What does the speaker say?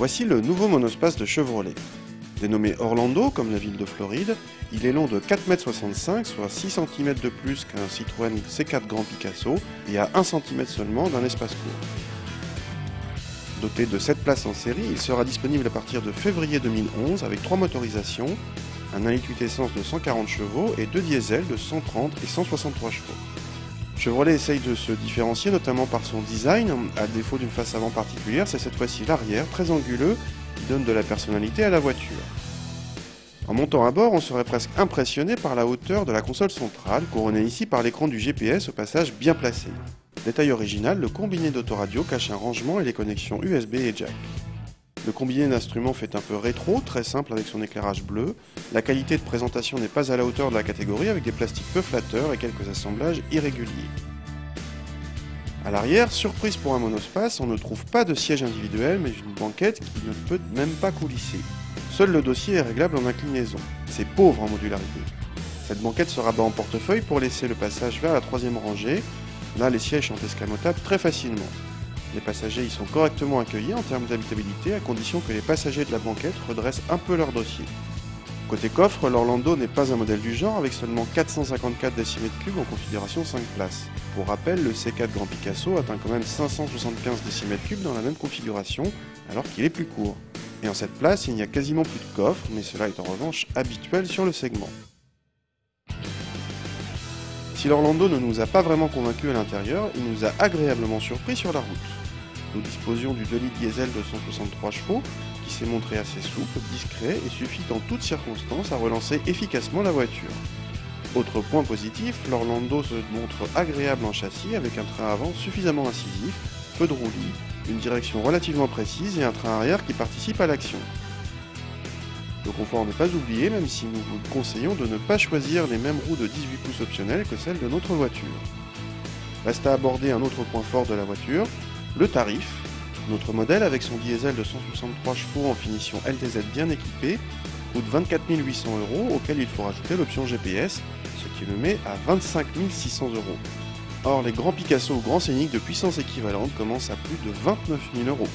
Voici le nouveau monospace de Chevrolet. Dénommé Orlando, comme la ville de Floride, il est long de 4,65 m, soit 6 cm de plus qu'un Citroën C4 Grand Picasso, et à 1 cm seulement d'un espace court. Doté de 7 places en série, il sera disponible à partir de février 2011 avec 3 motorisations, un 1,8 litre essence de 140 chevaux et 2 diesels de 130 et 163 chevaux. Chevrolet essaye de se différencier notamment par son design. À défaut d'une face avant particulière, c'est cette fois-ci l'arrière, très anguleux, qui donne de la personnalité à la voiture. En montant à bord, on serait presque impressionné par la hauteur de la console centrale, couronnée ici par l'écran du GPS au passage bien placé. Détail original, le combiné d'autoradio cache un rangement et les connexions USB et jack. Le combiné d'instruments fait un peu rétro, très simple avec son éclairage bleu. La qualité de présentation n'est pas à la hauteur de la catégorie avec des plastiques peu flatteurs et quelques assemblages irréguliers. A l'arrière, surprise pour un monospace, on ne trouve pas de siège individuel mais une banquette qui ne peut même pas coulisser. Seul le dossier est réglable en inclinaison. C'est pauvre en modularité. Cette banquette se rabat en portefeuille pour laisser le passage vers la troisième rangée. Là, les sièges sont escamotables très facilement. Les passagers y sont correctement accueillis en termes d'habitabilité à condition que les passagers de la banquette redressent un peu leur dossier. Côté coffre, l'Orlando n'est pas un modèle du genre avec seulement 454 décimètres cubes en configuration 5 places. Pour rappel, le C4 Grand Picasso atteint quand même 575 décimètres cubes dans la même configuration alors qu'il est plus court. Et en 7 places, il n'y a quasiment plus de coffre, mais cela est en revanche habituel sur le segment. Si l'Orlando ne nous a pas vraiment convaincus à l'intérieur, il nous a agréablement surpris sur la route. Nous disposions du 2 litres diesel de 163 chevaux, qui s'est montré assez souple, discret et suffit en toutes circonstances à relancer efficacement la voiture. Autre point positif, l'Orlando se montre agréable en châssis avec un train avant suffisamment incisif, peu de roulis, une direction relativement précise et un train arrière qui participe à l'action. Le confort n'est pas oublié, même si nous vous conseillons de ne pas choisir les mêmes roues de 18 pouces optionnelles que celles de notre voiture. Reste à aborder un autre point fort de la voiture, le tarif. Notre modèle, avec son diesel de 163 chevaux en finition LTZ bien équipé, coûte 24 800 €, auquel il faut rajouter l'option GPS, ce qui le met à 25 600 €. Or, les grands Picasso ou grands Scénic de puissance équivalente commencent à plus de 29 000 €.